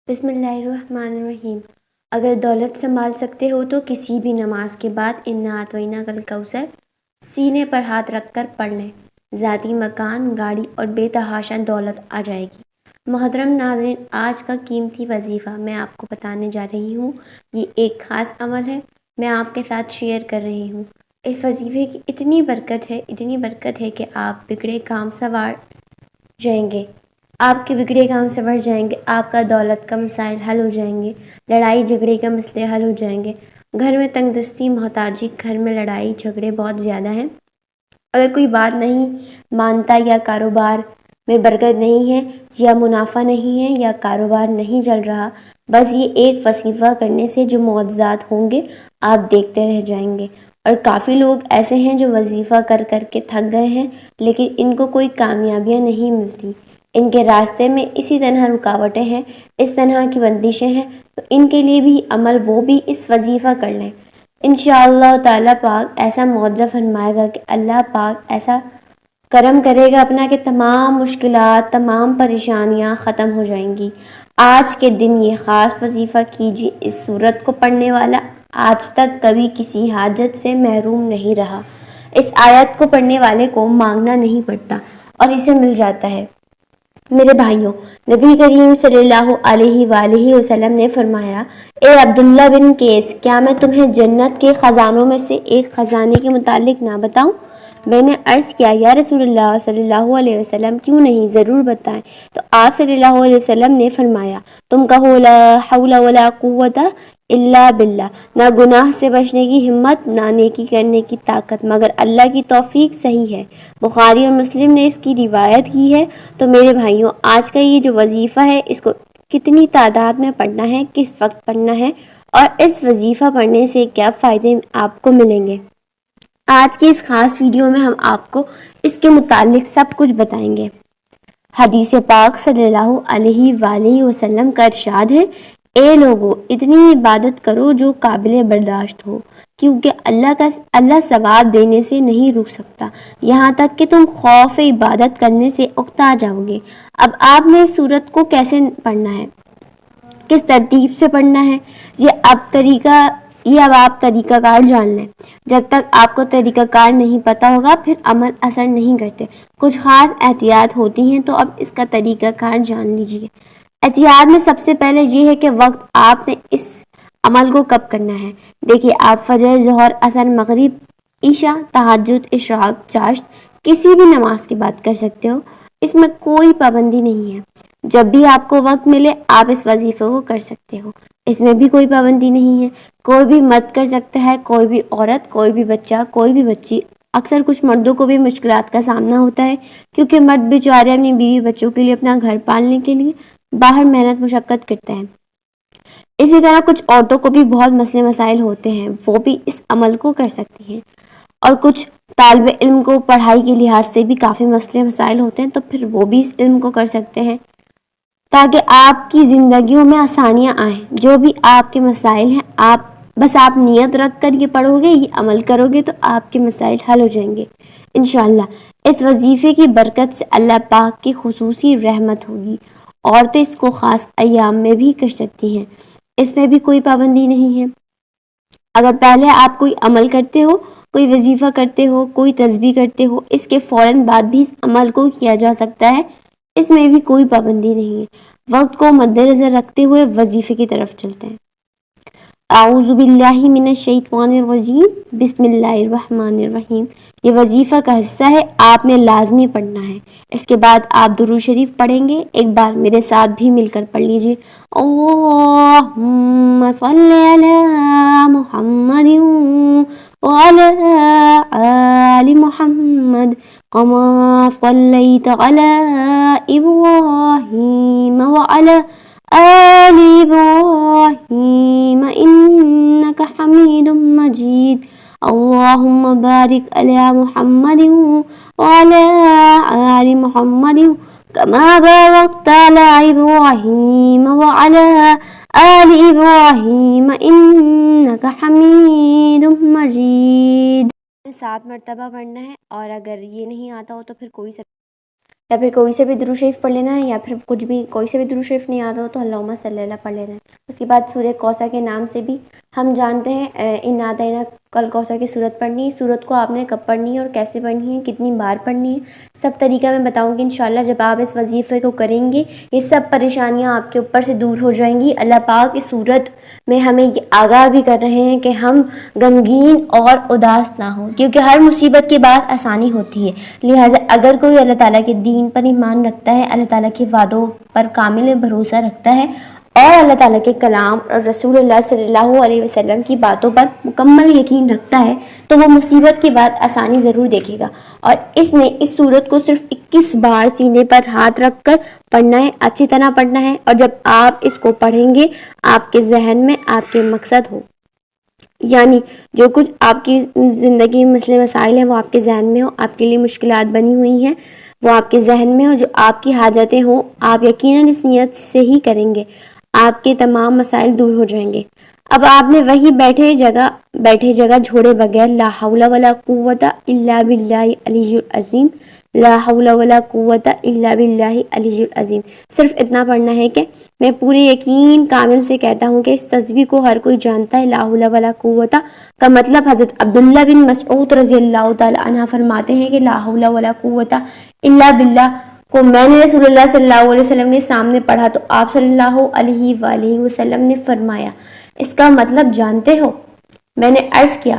بسم اللہ الرحمن الرحیم۔ اگر دولت سنبھال سکتے ہو تو کسی بھی نماز کے بعد انا اعطیناک الکوثر سینے پر ہاتھ رکھ کر پڑھ لیں، ذاتی مکان، گاڑی اور بے تحاشا دولت آ جائے گی۔ محترم ناظرین، آج کا قیمتی وظیفہ میں آپ کو بتانے جا رہی ہوں۔ یہ ایک خاص عمل ہے، میں آپ کے ساتھ شیئر کر رہی ہوں۔ اس وظیفے کی اتنی برکت ہے کہ آپ بگڑے کام سنوار جائیں گے، آپ کے بگڑے کام سنور جائیں گے، آپ کا دولت کا مسائل حل ہو جائیں گے، لڑائی جھگڑے کے مسئلے حل ہو جائیں گے۔ گھر میں تنگ دستی، محتاجی، گھر میں لڑائی جھگڑے بہت زیادہ ہیں۔ اگر کوئی بات نہیں مانتا، یا کاروبار میں برکت نہیں ہے، یا منافع نہیں ہے، یا کاروبار نہیں چل رہا، بس یہ ایک وظیفہ کرنے سے جو معجزات ہوں گے آپ دیکھتے رہ جائیں گے۔ اور کافی لوگ ایسے ہیں جو وظیفہ کر کر کے تھک گئے ہیں، لیکن ان کو کوئی کامیابیاں نہیں ملتی، ان کے راستے میں اسی طرح رکاوٹیں ہیں، اس طرح کی بندشیں ہیں۔ تو ان کے لیے بھی عمل، وہ بھی اس وظیفہ کر لیں، انشاءاللہ تعالیٰ پاک ایسا معجزہ فرمائے گا کہ اللہ پاک ایسا کرم کرے گا اپنا کہ تمام مشکلات، تمام پریشانیاں ختم ہو جائیں گی۔ آج کے دن یہ خاص وظیفہ کیجیے۔ اس سورت کو پڑھنے والا آج تک کبھی کسی حاجت سے محروم نہیں رہا۔ اس آیت کو پڑھنے والے کو مانگنا نہیں پڑتا اور اسے مل جاتا ہے۔ میرے بھائیوں، نبی کریم صلی اللہ علیہ وآلہ وسلم نے فرمایا، اے عبداللہ بن قیس، کیا میں تمہیں جنت کے خزانوں میں سے ایک خزانے کے متعلق نہ بتاؤں؟ میں نے عرض کیا، یا رسول اللہ صلی اللہ علیہ وسلم، کیوں نہیں، ضرور بتائیں۔ تو آپ صلی اللہ علیہ وسلم نے فرمایا، تم کہو لا حول ولا قوت الا باللہ، نہ گناہ سے بچنے کی ہمت، نہ نیکی کرنے کی طاقت مگر اللہ کی توفیق۔ صحیح ہے، بخاری اور مسلم نے اس کی روایت کی ہے۔ تو میرے بھائیوں، آج کا یہ جو وظیفہ ہے، اس کو کتنی تعداد میں پڑھنا ہے، کس وقت پڑھنا ہے، اور اس وظیفہ پڑھنے سے کیا فائدے آپ کو ملیں گے، آج کی اس خاص ویڈیو میں ہم آپ کو اس کے متعلق سب کچھ بتائیں گے۔ حدیث پاک صلی اللہ علیہ وآلہ وسلم کا ارشاد ہے، اے لوگو، اتنی عبادت کرو جو قابل برداشت ہو، کیونکہ اللہ ثواب دینے سے نہیں رک سکتا یہاں تک کہ تم خوف عبادت کرنے سے اکتا جاؤ گے۔ اب آپ نے اس سورت کو کیسے پڑھنا ہے، کس ترتیب سے پڑھنا ہے، یہ اب آپ طریقہ کار جان لیں۔ جب تک آپ کو طریقہ کار نہیں پتہ ہوگا، پھر عمل اثر نہیں کرتے۔ کچھ خاص احتیاط ہوتی ہیں، تو اب اس کا طریقہ کار جان لیجئے۔ احتیاط میں سب سے پہلے یہ ہے کہ وقت آپ نے اس عمل کو کب کرنا ہے۔ دیکھیے، آپ فجر، ظہر، عصر، مغرب، عشاء، تہجد، اشراق، چاشت، کسی بھی نماز کی بات کر سکتے ہو، اس میں کوئی پابندی نہیں ہے۔ جب بھی آپ کو وقت ملے آپ اس وظیفے کو کر سکتے ہو، اس میں بھی کوئی پابندی نہیں ہے۔ کوئی بھی مرد کر سکتا ہے، کوئی بھی عورت، کوئی بھی بچہ، کوئی بھی بچی۔ اکثر کچھ مردوں کو بھی مشکلات کا سامنا ہوتا ہے، کیونکہ مرد بیچارے اپنی بیوی بچوں کے لیے، اپنا گھر پالنے کے لیے باہر محنت مشقت کرتے ہیں۔ اسی طرح کچھ عورتوں کو بھی بہت مسئلے مسائل ہوتے ہیں، وہ بھی اس عمل کو کر سکتی ہیں۔ اور کچھ طالب علم کو پڑھائی کے لحاظ سے بھی کافی مسئلے مسائل ہوتے ہیں، تو پھر وہ بھی اس علم کو کر سکتے ہیں، تاکہ آپ کی زندگیوں میں آسانیاں آئیں۔ جو بھی آپ کے مسائل ہیں، آپ نیت رکھ کر یہ پڑھو گے، یہ عمل کرو گے، تو آپ کے مسائل حل ہو جائیں گے انشاءاللہ۔ اس وظیفے کی برکت سے اللہ پاک کی خصوصی رحمت ہوگی۔ عورتیں اس کو خاص ایام میں بھی کر سکتی ہیں، اس میں بھی کوئی پابندی نہیں ہے۔ اگر پہلے آپ کوئی عمل کرتے ہو، کوئی وظیفہ کرتے ہو، کوئی تسبیح کرتے ہو، اس کے فوراً بعد بھی اس عمل کو کیا جا سکتا ہے، اس میں بھی کوئی پابندی نہیں ہے۔ وقت کو مد نظر رکھتے ہوئے وظیفے کی طرف چلتے ہیں۔ اعوذ باللہ من الشیطان الرجیم، بسم اللہ الرحمن الرحیم۔ یہ وظیفہ کا حصہ ہے، آپ نے لازمی پڑھنا ہے۔ اس کے بعد آپ درود شریف پڑھیں گے، ایک بار میرے ساتھ بھی مل کر پڑھ لیجئے، اللہم صلی علی محمد وعلی آل محمد کما صلیت علی ابراہیم وعلی آل ابراہیم انک حمید مجید، اللہم بارک علی محمد وعلی آل محمد کما بارکت علی ابراہیم وعلی آل ابراہیم انک حمید مجید۔ 7 مرتبہ پڑھنا ہے، اور اگر یہ نہیں آتا ہو تو پھر کوئی یا پھر کوئی سے بھی درود شریف پڑھ لینا ہے، یا پھر کچھ بھی کوئی سے بھی درود شریف نہیں آتا ہو تو اللہم صلی اللہ پڑھ لینا ہے۔ اس کے بعد سورہ کوثر کے نام سے بھی ہم جانتے ہیں انا اعطیناکا الکوثر کی صورت پڑھنی ہے۔ صورت کو آپ نے کب پڑھنی ہے اور کیسے پڑھنی ہے، کتنی بار پڑھنی ہے، سب طریقہ میں بتاؤں گی انشاءاللہ۔ جب آپ اس وظیفے کو کریں گے یہ سب پریشانیاں آپ کے اوپر سے دور ہو جائیں گی۔ اللہ پاک اس صورت میں ہمیں یہ آگاہ بھی کر رہے ہیں کہ ہم غمگین اور اداس نہ ہوں، کیونکہ ہر مصیبت کے بعد آسانی ہوتی ہے۔ لہٰذا اگر کوئی اللہ تعالیٰ کے دین پر ایمان رکھتا ہے، اللہ تعالیٰ کے وعدوں پر کامل بھروسہ رکھتا ہے اور اللہ تعالیٰ کے کلام اور رسول اللہ صلی اللہ علیہ وسلم کی باتوں پر مکمل یقین رکھتا ہے، تو وہ مصیبت کے بعد آسانی ضرور دیکھے گا۔ اور اس نے اس صورت کو صرف 21 بار سینے پر ہاتھ رکھ کر پڑھنا ہے، اچھی طرح پڑھنا ہے، اور جب آپ اس کو پڑھیں گے آپ کے ذہن میں آپ کے مقصد ہو، یعنی جو کچھ آپ کی زندگی میں مسئلے مسائل ہیں وہ آپ کے ذہن میں ہو، آپ کے لیے مشکلات بنی ہوئی ہیں وہ آپ کے ذہن میں ہو، جو آپ کی حاجتیں ہوں آپ یقیناً اس نیت سے ہی کریں گے، آپ کے تمام مسائل دور ہو جائیں گے۔ اب آپ نے وہی بیٹھے جگہ چھوڑے بغیر لا حول ولا قوت الا باللہ العلی العظیم، لا حول ولا قوت الا باللہ العلی العظیم، صرف اتنا پڑھنا ہے کہ میں پورے یقین کامل سے کہتا ہوں کہ اس تسبیح کو ہر کوئی جانتا ہے۔ لا حول ولا قوت کا مطلب حضرت عبداللہ بن مسعود رضی اللہ تعالی عنہ فرماتے ہیں کہ لا حول ولا قوت الا باللہ کو میں نے رسول اللہ صلی اللہ علیہ وسلم کے سامنے پڑھا تو آپ صلی اللہ علیہ وآلہ وسلم نے فرمایا اس کا مطلب جانتے ہو؟ میں نے عرض کیا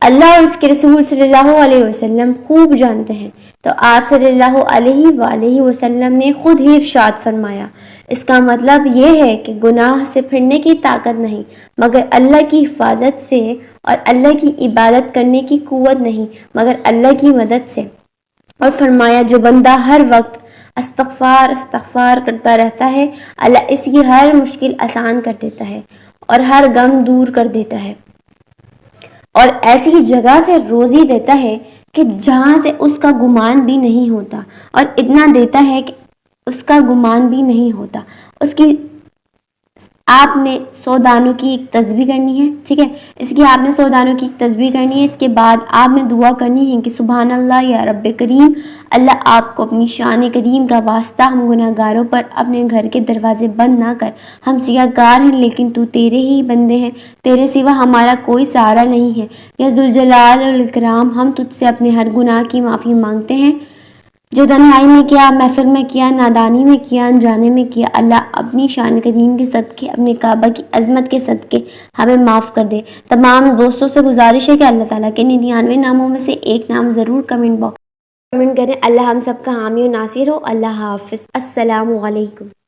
اللہ اور اس کے رسول صلی اللہ علیہ وسلم خوب جانتے ہیں، تو آپ صلی اللہ علیہ وآلہ وسلم نے خود ہی ارشاد فرمایا اس کا مطلب یہ ہے کہ گناہ سے پھرنے کی طاقت نہیں مگر اللہ کی حفاظت سے، اور اللہ کی عبادت کرنے کی قوت نہیں مگر اللہ کی مدد سے۔ اور فرمایا جو بندہ ہر وقت استغفار کرتا رہتا ہے اللہ اس کی ہر مشکل آسان کر دیتا ہے اور ہر غم دور کر دیتا ہے، اور ایسی جگہ سے روزی دیتا ہے کہ جہاں سے اس کا گمان بھی نہیں ہوتا، اور اتنا دیتا ہے کہ اس کا گمان بھی نہیں ہوتا۔ اس کی آپ نے 100 دانوں کی ایک تسبیح کرنی ہے، ٹھیک ہے، اس کی آپ نے 100 دانوں کی ایک تسبیح کرنی ہے۔ اس کے بعد آپ نے دعا کرنی ہے کہ سبحان اللہ یا رب کریم، اللہ آپ کو اپنی شان کریم کا واسطہ ہم گناہ گاروں پر اپنے گھر کے دروازے بند نہ کر، ہم سیاہ گار ہیں لیکن تو تیرے ہی بندے ہیں، تیرے سوا ہمارا کوئی سہارا نہیں ہے، یا ذوالجلال والاکرام ہم تجھ سے اپنے ہر گناہ کی معافی مانگتے ہیں جو تنہائی میں کیا، محفل میں کیا، نادانی میں کیا، انجانے میں کیا۔ اللہ اپنی شان کریم کے صدقے، اپنے کعبہ کی عظمت کے صدقے ہمیں معاف کر دے۔ تمام دوستوں سے گزارش ہے کہ اللہ تعالیٰ کے 99 ناموں میں سے ایک نام ضرور کمنٹ باکس کمنٹ کریں۔ اللہ ہم سب کا حامی و ناصر ہو۔ اللہ حافظ، السلام علیکم۔